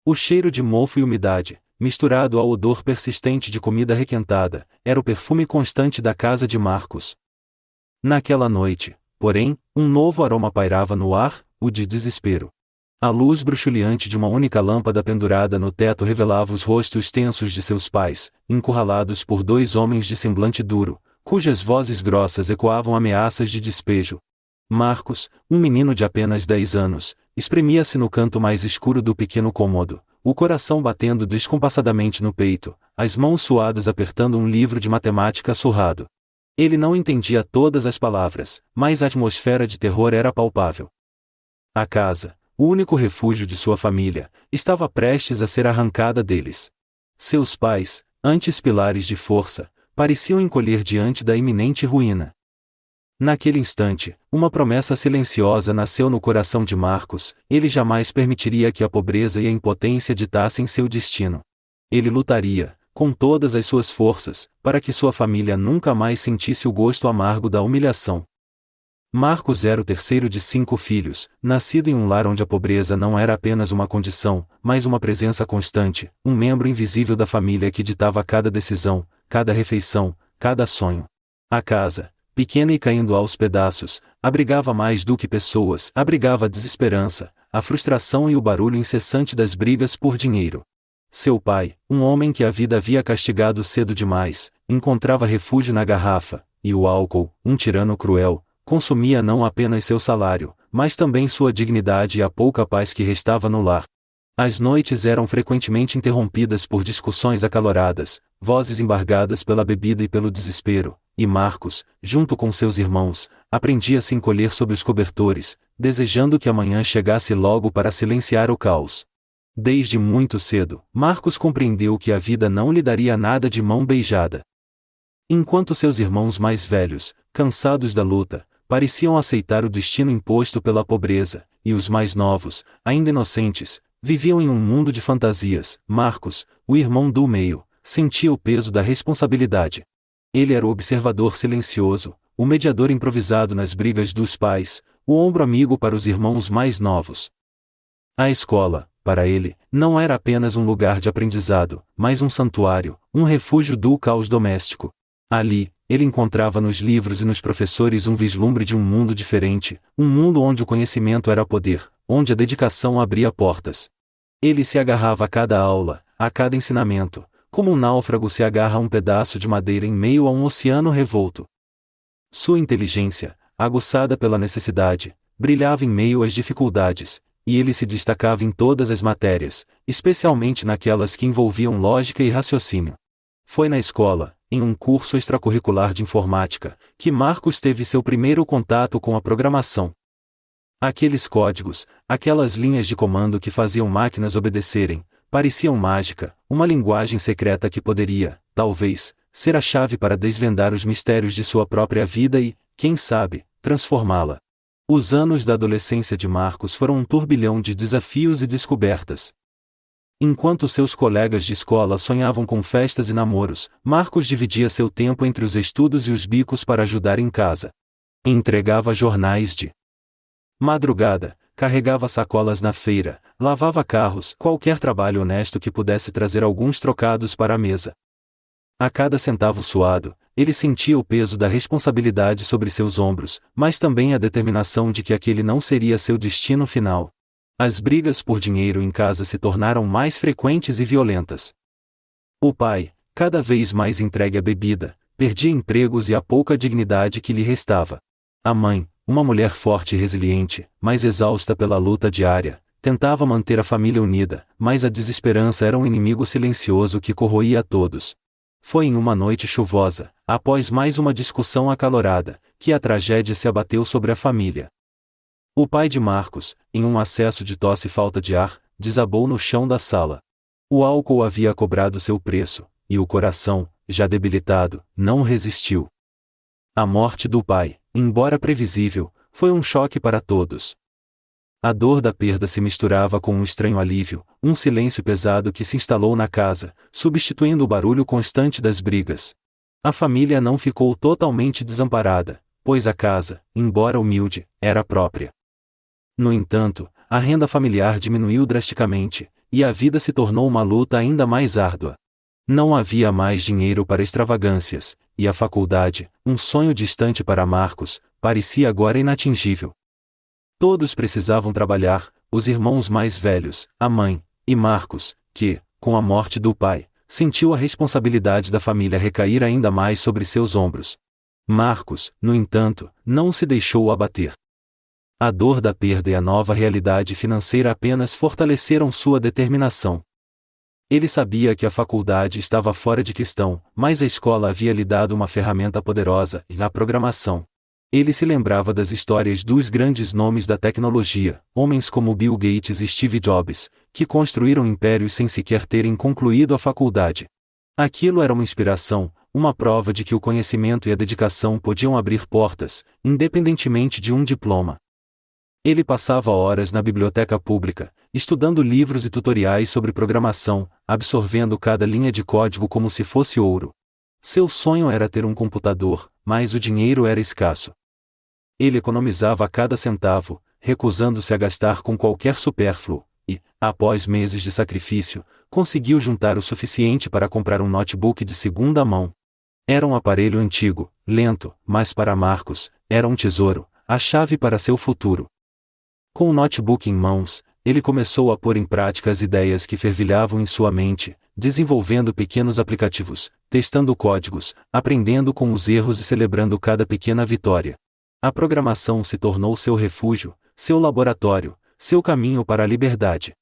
O cheiro de mofo e umidade, misturado ao odor persistente de comida requentada, era o perfume constante da casa de Marcos. Naquela noite, porém, um novo aroma pairava no ar, o de desespero. A luz bruxuleante de uma única lâmpada pendurada no teto revelava os rostos tensos de seus pais, encurralados por dois homens de semblante duro, cujas vozes grossas ecoavam ameaças de despejo. Marcos, um menino de apenas 10 anos, espremia-se no canto mais escuro do pequeno cômodo, o coração batendo descompassadamente no peito, as mãos suadas apertando um livro de matemática surrado. Ele não entendia todas as palavras, mas a atmosfera de terror era palpável. A casa, o único refúgio de sua família, estava prestes a ser arrancada deles. Seus pais, antes pilares de força, pareciam encolher diante da iminente ruína. Naquele instante, uma promessa silenciosa nasceu no coração de Marcos: ele jamais permitiria que a pobreza e a impotência ditassem seu destino. Ele lutaria, com todas as suas forças, para que sua família nunca mais sentisse o gosto amargo da humilhação. Marcos era o terceiro de 5 filhos, nascido em um lar onde a pobreza não era apenas uma condição, mas uma presença constante, um membro invisível da família que ditava cada decisão, cada refeição, cada sonho. A casa, pequena e caindo aos pedaços, abrigava mais do que pessoas, abrigava a desesperança, a frustração e o barulho incessante das brigas por dinheiro. Seu pai, um homem que a vida havia castigado cedo demais, encontrava refúgio na garrafa, e o álcool, um tirano cruel, consumia não apenas seu salário, mas também sua dignidade e a pouca paz que restava no lar. As noites eram frequentemente interrompidas por discussões acaloradas, vozes embargadas pela bebida e pelo desespero, e Marcos, junto com seus irmãos, aprendia a se encolher sob os cobertores, desejando que a manhã chegasse logo para silenciar o caos. Desde muito cedo, Marcos compreendeu que a vida não lhe daria nada de mão beijada. Enquanto seus irmãos mais velhos, cansados da luta, pareciam aceitar o destino imposto pela pobreza, e os mais novos, ainda inocentes, viviam em um mundo de fantasias, Marcos, o irmão do meio, sentia o peso da responsabilidade. Ele era o observador silencioso, o mediador improvisado nas brigas dos pais, o ombro amigo para os irmãos mais novos. A escola, para ele, não era apenas um lugar de aprendizado, mas um santuário, um refúgio do caos doméstico. Ali, ele encontrava nos livros e nos professores um vislumbre de um mundo diferente, um mundo onde o conhecimento era poder, onde a dedicação abria portas. Ele se agarrava a cada aula, a cada ensinamento, como um náufrago se agarra a um pedaço de madeira em meio a um oceano revolto. Sua inteligência, aguçada pela necessidade, brilhava em meio às dificuldades, e ele se destacava em todas as matérias, especialmente naquelas que envolviam lógica e raciocínio. Foi na escola, em um curso extracurricular de informática, que Marcos teve seu primeiro contato com a programação. Aqueles códigos, aquelas linhas de comando que faziam máquinas obedecerem, pareciam mágica, uma linguagem secreta que poderia, talvez, ser a chave para desvendar os mistérios de sua própria vida e, quem sabe, transformá-la. Os anos da adolescência de Marcos foram um turbilhão de desafios e descobertas. Enquanto seus colegas de escola sonhavam com festas e namoros, Marcos dividia seu tempo entre os estudos e os bicos para ajudar em casa. Entregava jornais de madrugada, carregava sacolas na feira, lavava carros, qualquer trabalho honesto que pudesse trazer alguns trocados para a mesa. A cada centavo suado, ele sentia o peso da responsabilidade sobre seus ombros, mas também a determinação de que aquele não seria seu destino final. As brigas por dinheiro em casa se tornaram mais frequentes e violentas. O pai, cada vez mais entregue à bebida, perdia empregos e a pouca dignidade que lhe restava. A mãe, uma mulher forte e resiliente, mas exausta pela luta diária, tentava manter a família unida, mas a desesperança era um inimigo silencioso que corroía a todos. Foi em uma noite chuvosa, após mais uma discussão acalorada, que a tragédia se abateu sobre a família. O pai de Marcos, em um acesso de tosse e falta de ar, desabou no chão da sala. O álcool havia cobrado seu preço, e o coração, já debilitado, não resistiu. A morte do pai, embora previsível, foi um choque para todos. A dor da perda se misturava com um estranho alívio, um silêncio pesado que se instalou na casa, substituindo o barulho constante das brigas. A família não ficou totalmente desamparada, pois a casa, embora humilde, era própria. No entanto, a renda familiar diminuiu drasticamente, e a vida se tornou uma luta ainda mais árdua. Não havia mais dinheiro para extravagâncias, e a faculdade, um sonho distante para Marcos, parecia agora inatingível. Todos precisavam trabalhar, os irmãos mais velhos, a mãe, e Marcos, que, com a morte do pai, sentiu a responsabilidade da família recair ainda mais sobre seus ombros. Marcos, no entanto, não se deixou abater. A dor da perda e a nova realidade financeira apenas fortaleceram sua determinação. Ele sabia que a faculdade estava fora de questão, mas a escola havia lhe dado uma ferramenta poderosa, a programação. Ele se lembrava das histórias dos grandes nomes da tecnologia, homens como Bill Gates e Steve Jobs, que construíram impérios sem sequer terem concluído a faculdade. Aquilo era uma inspiração, uma prova de que o conhecimento e a dedicação podiam abrir portas, independentemente de um diploma. Ele passava horas na biblioteca pública, estudando livros e tutoriais sobre programação, absorvendo cada linha de código como se fosse ouro. Seu sonho era ter um computador, mas o dinheiro era escasso. Ele economizava cada centavo, recusando-se a gastar com qualquer supérfluo, e, após meses de sacrifício, conseguiu juntar o suficiente para comprar um notebook de segunda mão. Era um aparelho antigo, lento, mas para Marcos, era um tesouro, a chave para seu futuro. Com o notebook em mãos, ele começou a pôr em prática as ideias que fervilhavam em sua mente, desenvolvendo pequenos aplicativos, testando códigos, aprendendo com os erros e celebrando cada pequena vitória. A programação se tornou seu refúgio, seu laboratório, seu caminho para a liberdade.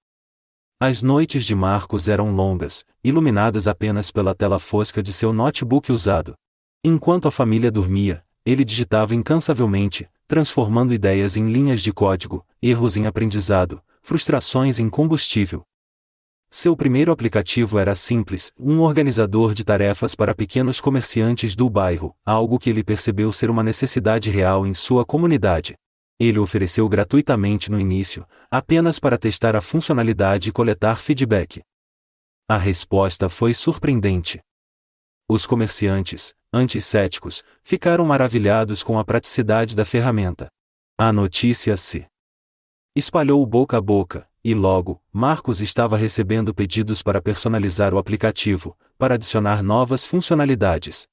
As noites de Marcos eram longas, iluminadas apenas pela tela fosca de seu notebook usado. Enquanto a família dormia, ele digitava incansavelmente, transformando ideias em linhas de código, erros em aprendizado, frustrações em combustível. Seu primeiro aplicativo era simples, um organizador de tarefas para pequenos comerciantes do bairro, algo que ele percebeu ser uma necessidade real em sua comunidade. Ele ofereceu gratuitamente no início, apenas para testar a funcionalidade e coletar feedback. A resposta foi surpreendente. Os comerciantes, antes céticos, ficaram maravilhados com a praticidade da ferramenta. A notícia se espalhou boca a boca, e logo, Marcos estava recebendo pedidos para personalizar o aplicativo, para adicionar novas funcionalidades.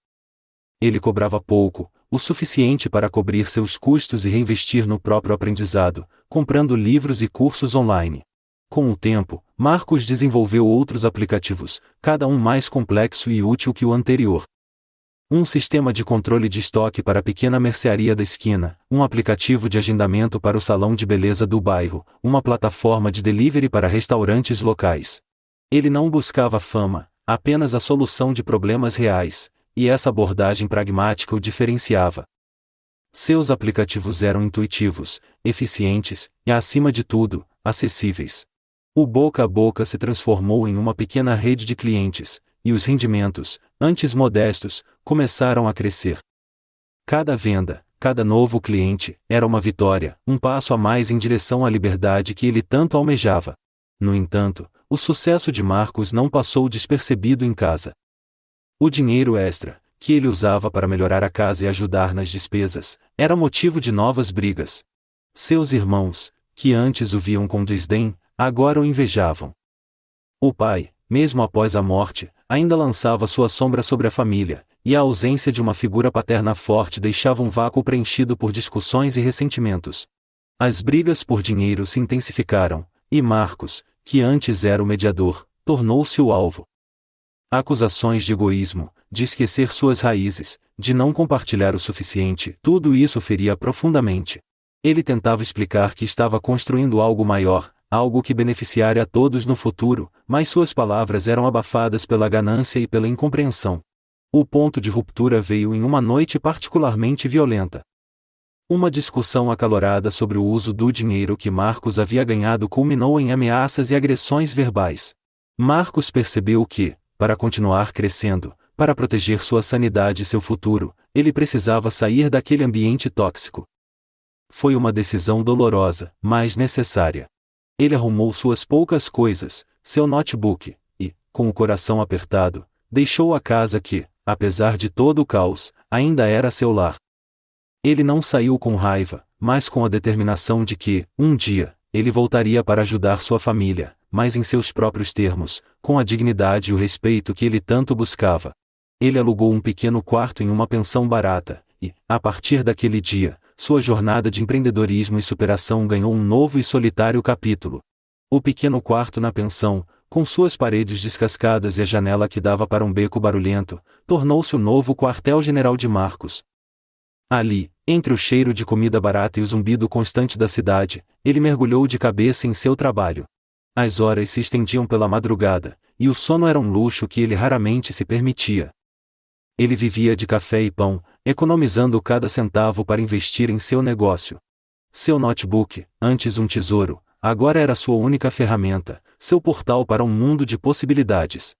Ele cobrava pouco, o suficiente para cobrir seus custos e reinvestir no próprio aprendizado, comprando livros e cursos online. Com o tempo, Marcos desenvolveu outros aplicativos, cada um mais complexo e útil que o anterior. Um sistema de controle de estoque para a pequena mercearia da esquina, um aplicativo de agendamento para o salão de beleza do bairro, uma plataforma de delivery para restaurantes locais. Ele não buscava fama, apenas a solução de problemas reais, e essa abordagem pragmática o diferenciava. Seus aplicativos eram intuitivos, eficientes e, acima de tudo, acessíveis. O boca a boca se transformou em uma pequena rede de clientes, e os rendimentos, antes modestos, começaram a crescer. Cada venda, cada novo cliente, era uma vitória, um passo a mais em direção à liberdade que ele tanto almejava. No entanto, o sucesso de Marcos não passou despercebido em casa. O dinheiro extra, que ele usava para melhorar a casa e ajudar nas despesas, era motivo de novas brigas. Seus irmãos, que antes o viam com desdém, agora o invejavam. O pai, mesmo após a morte, ainda lançava sua sombra sobre a família, e a ausência de uma figura paterna forte deixava um vácuo preenchido por discussões e ressentimentos. As brigas por dinheiro se intensificaram, e Marcos, que antes era o mediador, tornou-se o alvo. Acusações de egoísmo, de esquecer suas raízes, de não compartilhar o suficiente, tudo isso feria profundamente. Ele tentava explicar que estava construindo algo maior, algo que beneficiaria a todos no futuro, mas suas palavras eram abafadas pela ganância e pela incompreensão. O ponto de ruptura veio em uma noite particularmente violenta. Uma discussão acalorada sobre o uso do dinheiro que Marcos havia ganhado culminou em ameaças e agressões verbais. Marcos percebeu que, para continuar crescendo, para proteger sua sanidade e seu futuro, ele precisava sair daquele ambiente tóxico. Foi uma decisão dolorosa, mas necessária. Ele arrumou suas poucas coisas, seu notebook, e, com o coração apertado, deixou a casa que, apesar de todo o caos, ainda era seu lar. Ele não saiu com raiva, mas com a determinação de que, um dia, ele voltaria para ajudar sua família, mas em seus próprios termos, com a dignidade e o respeito que ele tanto buscava. Ele alugou um pequeno quarto em uma pensão barata, e, a partir daquele dia, sua jornada de empreendedorismo e superação ganhou um novo e solitário capítulo. O pequeno quarto na pensão, com suas paredes descascadas e a janela que dava para um beco barulhento, tornou-se o novo quartel-general de Marcos. Ali, entre o cheiro de comida barata e o zumbido constante da cidade, ele mergulhou de cabeça em seu trabalho. As horas se estendiam pela madrugada, e o sono era um luxo que ele raramente se permitia. Ele vivia de café e pão, economizando cada centavo para investir em seu negócio. Seu notebook, antes um tesouro, agora era sua única ferramenta, seu portal para um mundo de possibilidades.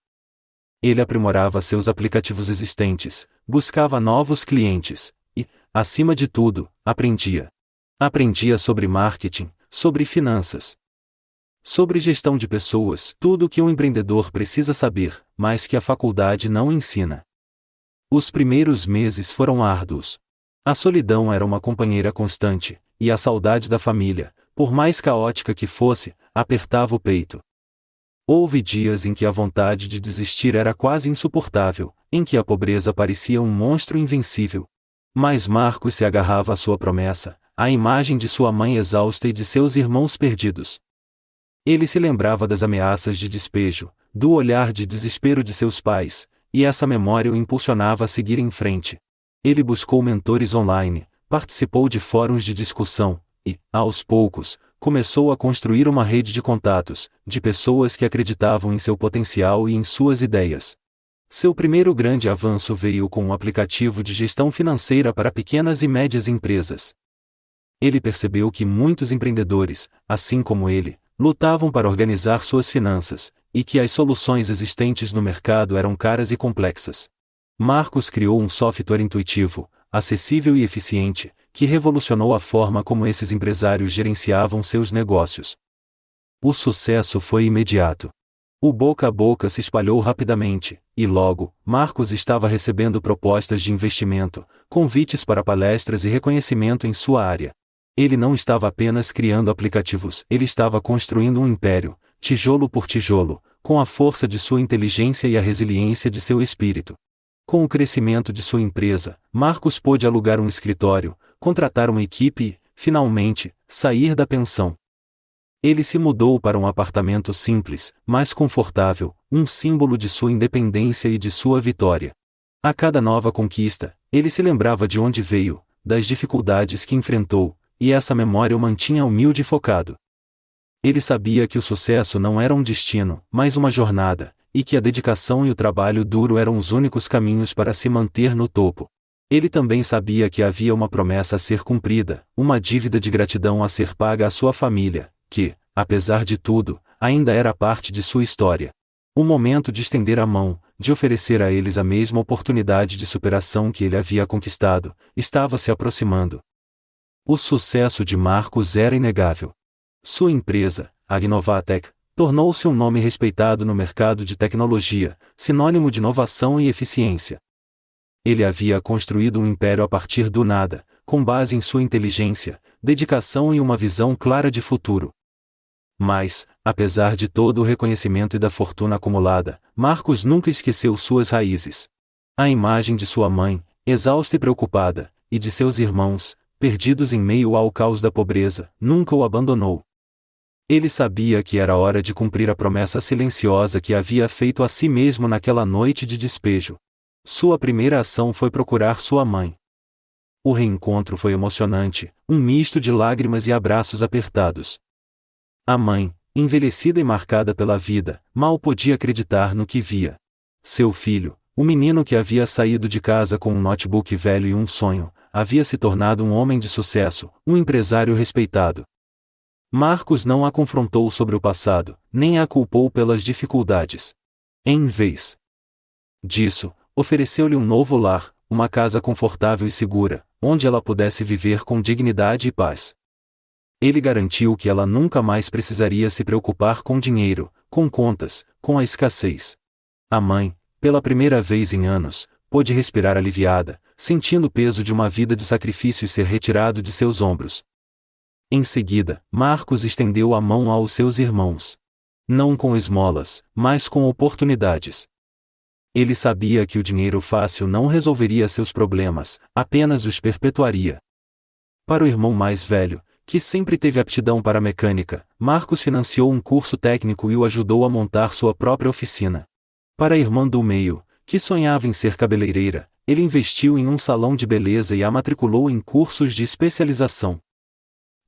Ele aprimorava seus aplicativos existentes, buscava novos clientes, e, acima de tudo, aprendia. Aprendia sobre marketing, sobre finanças, sobre gestão de pessoas, tudo o que um empreendedor precisa saber, mas que a faculdade não ensina. Os primeiros meses foram árduos. A solidão era uma companheira constante, e a saudade da família, por mais caótica que fosse, apertava o peito. Houve dias em que a vontade de desistir era quase insuportável, em que a pobreza parecia um monstro invencível. Mas Marcos se agarrava à sua promessa, à imagem de sua mãe exausta e de seus irmãos perdidos. Ele se lembrava das ameaças de despejo, do olhar de desespero de seus pais, e essa memória o impulsionava a seguir em frente. Ele buscou mentores online, participou de fóruns de discussão, e, aos poucos, começou a construir uma rede de contatos, de pessoas que acreditavam em seu potencial e em suas ideias. Seu primeiro grande avanço veio com um aplicativo de gestão financeira para pequenas e médias empresas. Ele percebeu que muitos empreendedores, assim como ele, lutavam para organizar suas finanças, e que as soluções existentes no mercado eram caras e complexas. Marcos criou um software intuitivo, acessível e eficiente, que revolucionou a forma como esses empresários gerenciavam seus negócios. O sucesso foi imediato. O boca a boca se espalhou rapidamente, e logo, Marcos estava recebendo propostas de investimento, convites para palestras e reconhecimento em sua área. Ele não estava apenas criando aplicativos, ele estava construindo um império, tijolo por tijolo, com a força de sua inteligência e a resiliência de seu espírito. Com o crescimento de sua empresa, Marcos pôde alugar um escritório, contratar uma equipe e, finalmente, sair da pensão. Ele se mudou para um apartamento simples, mas confortável, um símbolo de sua independência e de sua vitória. A cada nova conquista, ele se lembrava de onde veio, das dificuldades que enfrentou, e essa memória o mantinha humilde e focado. Ele sabia que o sucesso não era um destino, mas uma jornada, e que a dedicação e o trabalho duro eram os únicos caminhos para se manter no topo. Ele também sabia que havia uma promessa a ser cumprida, uma dívida de gratidão a ser paga à sua família, que, apesar de tudo, ainda era parte de sua história. O momento de estender a mão, de oferecer a eles a mesma oportunidade de superação que ele havia conquistado, estava se aproximando. O sucesso de Marcos era inegável. Sua empresa, a Inovatec, tornou-se um nome respeitado no mercado de tecnologia, sinônimo de inovação e eficiência. Ele havia construído um império a partir do nada, com base em sua inteligência, dedicação e uma visão clara de futuro. Mas, apesar de todo o reconhecimento e da fortuna acumulada, Marcos nunca esqueceu suas raízes. A imagem de sua mãe, exausta e preocupada, e de seus irmãos, perdidos em meio ao caos da pobreza, nunca o abandonou. Ele sabia que era hora de cumprir a promessa silenciosa que havia feito a si mesmo naquela noite de despejo. Sua primeira ação foi procurar sua mãe. O reencontro foi emocionante, um misto de lágrimas e abraços apertados. A mãe, envelhecida e marcada pela vida, mal podia acreditar no que via. Seu filho, o menino que havia saído de casa com um notebook velho e um sonho, havia se tornado um homem de sucesso, um empresário respeitado. Marcos não a confrontou sobre o passado, nem a culpou pelas dificuldades. Em vez disso, ofereceu-lhe um novo lar, uma casa confortável e segura, onde ela pudesse viver com dignidade e paz. Ele garantiu que ela nunca mais precisaria se preocupar com dinheiro, com contas, com a escassez. A mãe, pela primeira vez em anos, pôde respirar aliviada, sentindo o peso de uma vida de sacrifício ser retirado de seus ombros. Em seguida, Marcos estendeu a mão aos seus irmãos. Não com esmolas, mas com oportunidades. Ele sabia que o dinheiro fácil não resolveria seus problemas, apenas os perpetuaria. Para o irmão mais velho, que sempre teve aptidão para mecânica, Marcos financiou um curso técnico e o ajudou a montar sua própria oficina. Para a irmã do meio, que sonhava em ser cabeleireira, ele investiu em um salão de beleza e a matriculou em cursos de especialização.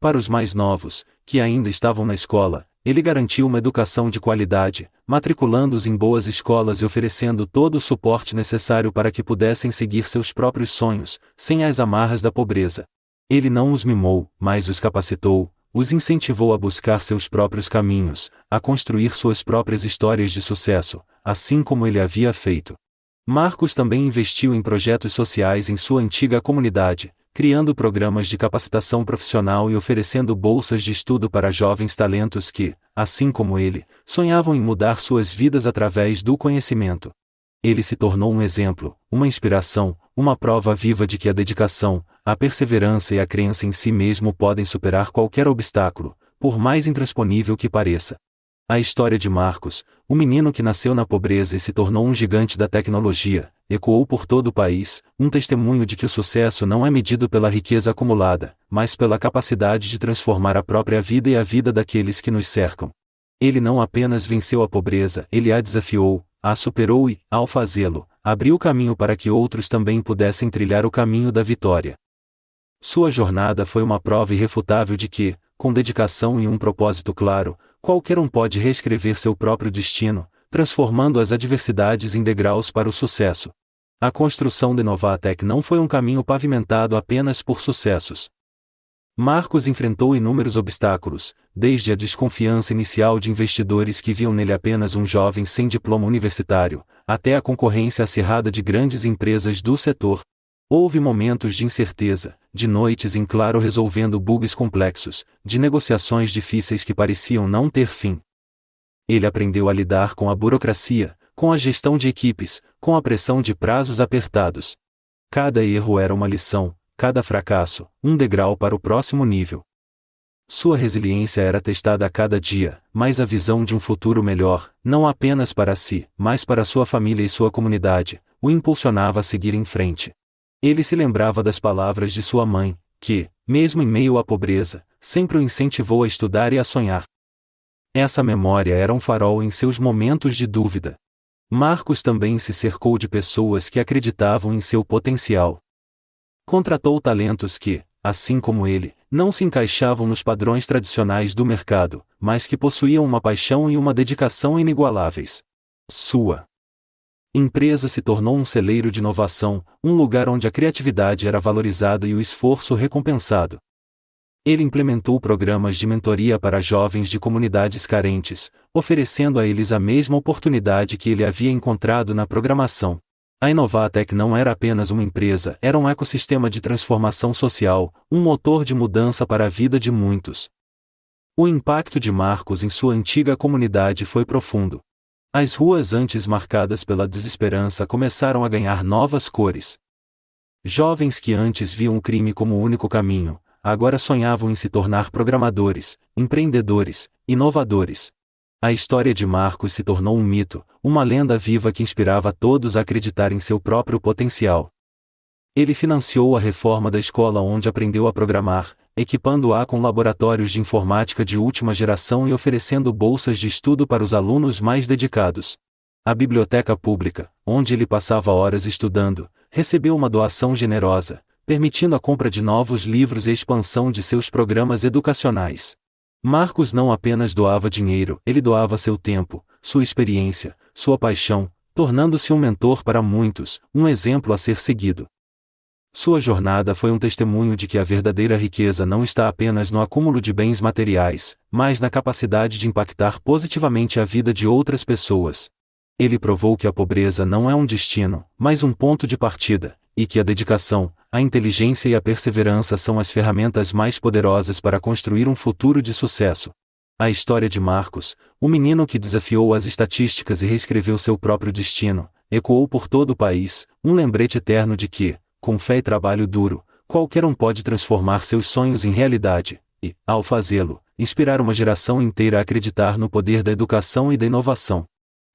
Para os mais novos, que ainda estavam na escola, ele garantiu uma educação de qualidade, matriculando-os em boas escolas e oferecendo todo o suporte necessário para que pudessem seguir seus próprios sonhos, sem as amarras da pobreza. Ele não os mimou, mas os capacitou, os incentivou a buscar seus próprios caminhos, a construir suas próprias histórias de sucesso, assim como ele havia feito. Marcos também investiu em projetos sociais em sua antiga comunidade, criando programas de capacitação profissional e oferecendo bolsas de estudo para jovens talentos que, assim como ele, sonhavam em mudar suas vidas através do conhecimento. Ele se tornou um exemplo, uma inspiração, uma prova viva de que a dedicação, a perseverança e a crença em si mesmo podem superar qualquer obstáculo, por mais intransponível que pareça. A história de Marcos, o menino que nasceu na pobreza e se tornou um gigante da tecnologia, ecoou por todo o país, um testemunho de que o sucesso não é medido pela riqueza acumulada, mas pela capacidade de transformar a própria vida e a vida daqueles que nos cercam. Ele não apenas venceu a pobreza, ele a desafiou, a superou e, ao fazê-lo, abriu o caminho para que outros também pudessem trilhar o caminho da vitória. Sua jornada foi uma prova irrefutável de que, com dedicação e um propósito claro, qualquer um pode reescrever seu próprio destino, transformando as adversidades em degraus para o sucesso. A construção de Novatec não foi um caminho pavimentado apenas por sucessos. Marcos enfrentou inúmeros obstáculos, desde a desconfiança inicial de investidores que viam nele apenas um jovem sem diploma universitário, até a concorrência acirrada de grandes empresas do setor. Houve momentos de incerteza, de noites em claro resolvendo bugs complexos, de negociações difíceis que pareciam não ter fim. Ele aprendeu a lidar com a burocracia, com a gestão de equipes, com a pressão de prazos apertados. Cada erro era uma lição, cada fracasso, um degrau para o próximo nível. Sua resiliência era testada a cada dia, mas a visão de um futuro melhor, não apenas para si, mas para sua família e sua comunidade, o impulsionava a seguir em frente. Ele se lembrava das palavras de sua mãe, que, mesmo em meio à pobreza, sempre o incentivou a estudar e a sonhar. Essa memória era um farol em seus momentos de dúvida. Marcos também se cercou de pessoas que acreditavam em seu potencial. Contratou talentos que, assim como ele, não se encaixavam nos padrões tradicionais do mercado, mas que possuíam uma paixão e uma dedicação inigualáveis. Sua empresa se tornou um celeiro de inovação, um lugar onde a criatividade era valorizada e o esforço recompensado. Ele implementou programas de mentoria para jovens de comunidades carentes, oferecendo a eles a mesma oportunidade que ele havia encontrado na programação. A Inovatec não era apenas uma empresa, era um ecossistema de transformação social, um motor de mudança para a vida de muitos. O impacto de Marcos em sua antiga comunidade foi profundo. As ruas antes marcadas pela desesperança começaram a ganhar novas cores. Jovens que antes viam o crime como o único caminho, agora sonhavam em se tornar programadores, empreendedores, inovadores. A história de Marcos se tornou um mito, uma lenda viva que inspirava todos a acreditar em seu próprio potencial. Ele financiou a reforma da escola onde aprendeu a programar, equipando-a com laboratórios de informática de última geração e oferecendo bolsas de estudo para os alunos mais dedicados. A biblioteca pública, onde ele passava horas estudando, recebeu uma doação generosa, permitindo a compra de novos livros e a expansão de seus programas educacionais. Marcos não apenas doava dinheiro, ele doava seu tempo, sua experiência, sua paixão, tornando-se um mentor para muitos, um exemplo a ser seguido. Sua jornada foi um testemunho de que a verdadeira riqueza não está apenas no acúmulo de bens materiais, mas na capacidade de impactar positivamente a vida de outras pessoas. Ele provou que a pobreza não é um destino, mas um ponto de partida, e que a dedicação, a inteligência e a perseverança são as ferramentas mais poderosas para construir um futuro de sucesso. A história de Marcos, o menino que desafiou as estatísticas e reescreveu seu próprio destino, ecoou por todo o país, um lembrete eterno de que, com fé e trabalho duro, qualquer um pode transformar seus sonhos em realidade, e, ao fazê-lo, inspirar uma geração inteira a acreditar no poder da educação e da inovação.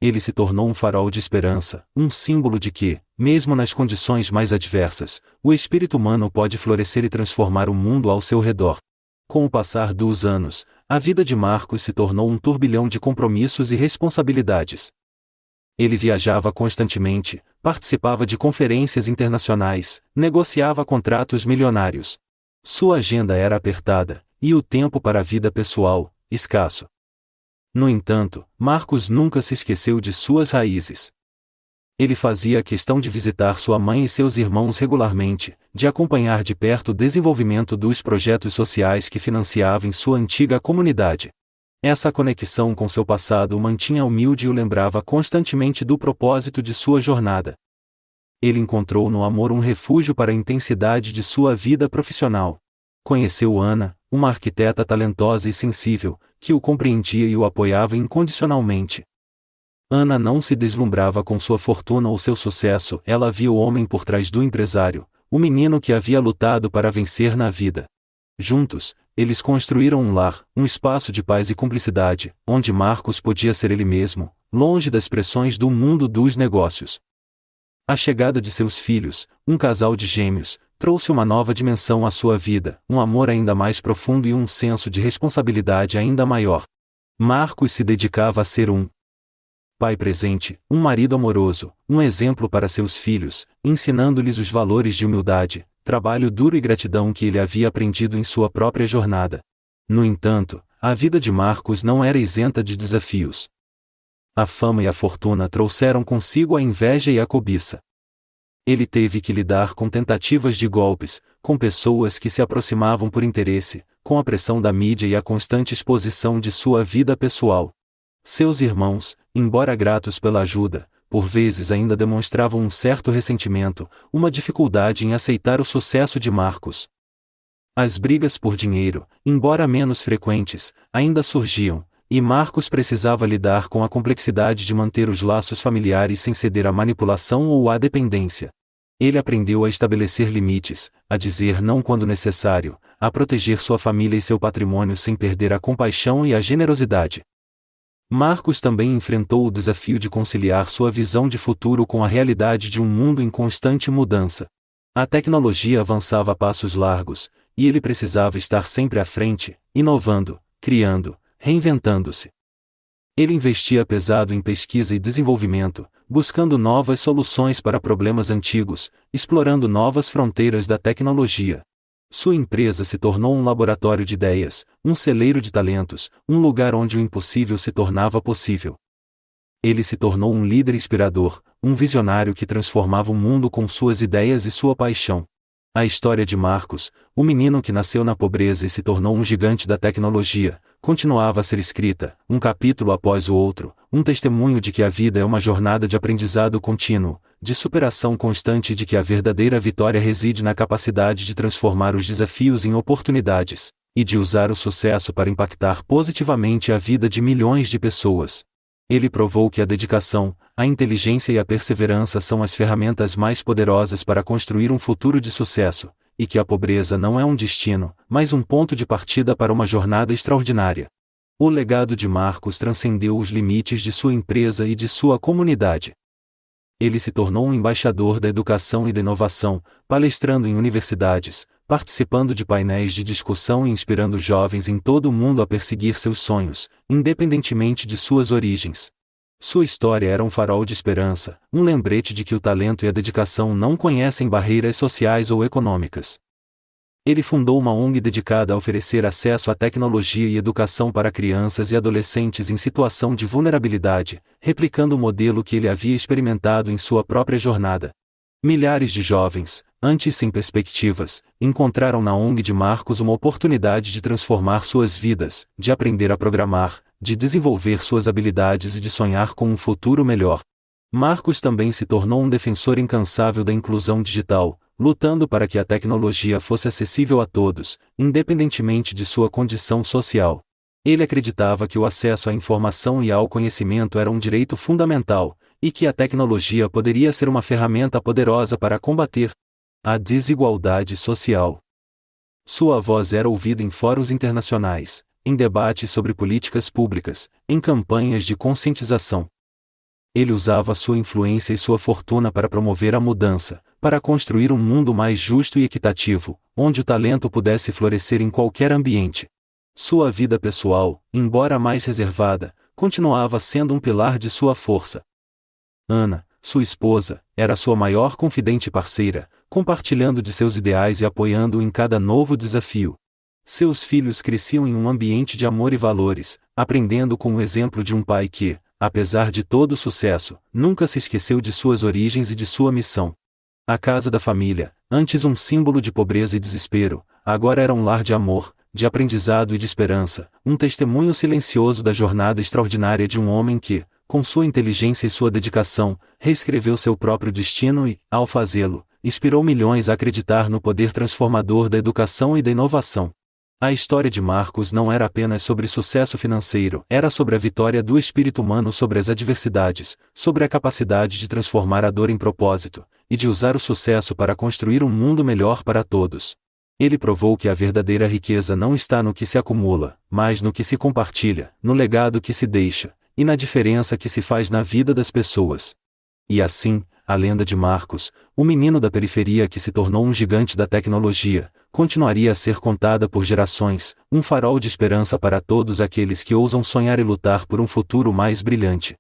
Ele se tornou um farol de esperança, um símbolo de que, mesmo nas condições mais adversas, o espírito humano pode florescer e transformar o mundo ao seu redor. Com o passar dos anos, a vida de Marcos se tornou um turbilhão de compromissos e responsabilidades. Ele viajava constantemente, participava de conferências internacionais, negociava contratos milionários. Sua agenda era apertada, e o tempo para a vida pessoal, escasso. No entanto, Marcos nunca se esqueceu de suas raízes. Ele fazia questão de visitar sua mãe e seus irmãos regularmente, de acompanhar de perto o desenvolvimento dos projetos sociais que financiava em sua antiga comunidade. Essa conexão com seu passado o mantinha humilde e o lembrava constantemente do propósito de sua jornada. Ele encontrou no amor um refúgio para a intensidade de sua vida profissional. Conheceu Ana, uma arquiteta talentosa e sensível, que o compreendia e o apoiava incondicionalmente. Ana não se deslumbrava com sua fortuna ou seu sucesso, ela via o homem por trás do empresário, o menino que havia lutado para vencer na vida. Juntos, eles construíram um lar, um espaço de paz e cumplicidade, onde Marcos podia ser ele mesmo, longe das pressões do mundo dos negócios. A chegada de seus filhos, um casal de gêmeos, trouxe uma nova dimensão à sua vida, um amor ainda mais profundo e um senso de responsabilidade ainda maior. Marcos se dedicava a ser um pai presente, um marido amoroso, um exemplo para seus filhos, ensinando-lhes os valores de humildade, trabalho duro e gratidão que ele havia aprendido em sua própria jornada. No entanto, a vida de Marcos não era isenta de desafios. A fama e a fortuna trouxeram consigo a inveja e a cobiça. Ele teve que lidar com tentativas de golpes, com pessoas que se aproximavam por interesse, com a pressão da mídia e a constante exposição de sua vida pessoal. Seus irmãos, embora gratos pela ajuda, por vezes ainda demonstravam um certo ressentimento, uma dificuldade em aceitar o sucesso de Marcos. As brigas por dinheiro, embora menos frequentes, ainda surgiam, e Marcos precisava lidar com a complexidade de manter os laços familiares sem ceder à manipulação ou à dependência. Ele aprendeu a estabelecer limites, a dizer não quando necessário, a proteger sua família e seu patrimônio sem perder a compaixão e a generosidade. Marcos também enfrentou o desafio de conciliar sua visão de futuro com a realidade de um mundo em constante mudança. A tecnologia avançava a passos largos, e ele precisava estar sempre à frente, inovando, criando, reinventando-se. Ele investia pesado em pesquisa e desenvolvimento, buscando novas soluções para problemas antigos, explorando novas fronteiras da tecnologia. Sua empresa se tornou um laboratório de ideias, um celeiro de talentos, um lugar onde o impossível se tornava possível. Ele se tornou um líder inspirador, um visionário que transformava o mundo com suas ideias e sua paixão. A história de Marcos, o menino que nasceu na pobreza e se tornou um gigante da tecnologia, continuava a ser escrita, um capítulo após o outro, um testemunho de que a vida é uma jornada de aprendizado contínuo, de superação constante e de que a verdadeira vitória reside na capacidade de transformar os desafios em oportunidades, e de usar o sucesso para impactar positivamente a vida de milhões de pessoas. Ele provou que a dedicação, a inteligência e a perseverança são as ferramentas mais poderosas para construir um futuro de sucesso, e que a pobreza não é um destino, mas um ponto de partida para uma jornada extraordinária. O legado de Marcos transcendeu os limites de sua empresa e de sua comunidade. Ele se tornou um embaixador da educação e da inovação, palestrando em universidades, participando de painéis de discussão e inspirando jovens em todo o mundo a perseguir seus sonhos, independentemente de suas origens. Sua história era um farol de esperança, um lembrete de que o talento e a dedicação não conhecem barreiras sociais ou econômicas. Ele fundou uma ONG dedicada a oferecer acesso à tecnologia e educação para crianças e adolescentes em situação de vulnerabilidade, replicando o modelo que ele havia experimentado em sua própria jornada. Milhares de jovens, antes sem perspectivas, encontraram na ONG de Marcos uma oportunidade de transformar suas vidas, de aprender a programar, de desenvolver suas habilidades e de sonhar com um futuro melhor. Marcos também se tornou um defensor incansável da inclusão digital, lutando para que a tecnologia fosse acessível a todos, independentemente de sua condição social. Ele acreditava que o acesso à informação e ao conhecimento era um direito fundamental, e que a tecnologia poderia ser uma ferramenta poderosa para combater a desigualdade social. Sua voz era ouvida em fóruns internacionais, em debates sobre políticas públicas, em campanhas de conscientização. Ele usava sua influência e sua fortuna para promover a mudança, para construir um mundo mais justo e equitativo, onde o talento pudesse florescer em qualquer ambiente. Sua vida pessoal, embora mais reservada, continuava sendo um pilar de sua força. Ana, sua esposa, era sua maior confidente e parceira, compartilhando de seus ideais e apoiando-o em cada novo desafio. Seus filhos cresciam em um ambiente de amor e valores, aprendendo com o exemplo de um pai que, apesar de todo o sucesso, nunca se esqueceu de suas origens e de sua missão. A casa da família, antes um símbolo de pobreza e desespero, agora era um lar de amor, de aprendizado e de esperança, um testemunho silencioso da jornada extraordinária de um homem que, com sua inteligência e sua dedicação, reescreveu seu próprio destino e, ao fazê-lo, inspirou milhões a acreditar no poder transformador da educação e da inovação. A história de Marcos não era apenas sobre sucesso financeiro, era sobre a vitória do espírito humano sobre as adversidades, sobre a capacidade de transformar a dor em propósito, e de usar o sucesso para construir um mundo melhor para todos. Ele provou que a verdadeira riqueza não está no que se acumula, mas no que se compartilha, no legado que se deixa, e na diferença que se faz na vida das pessoas. E assim, a lenda de Marcos, o menino da periferia que se tornou um gigante da tecnologia, continuaria a ser contada por gerações, um farol de esperança para todos aqueles que ousam sonhar e lutar por um futuro mais brilhante.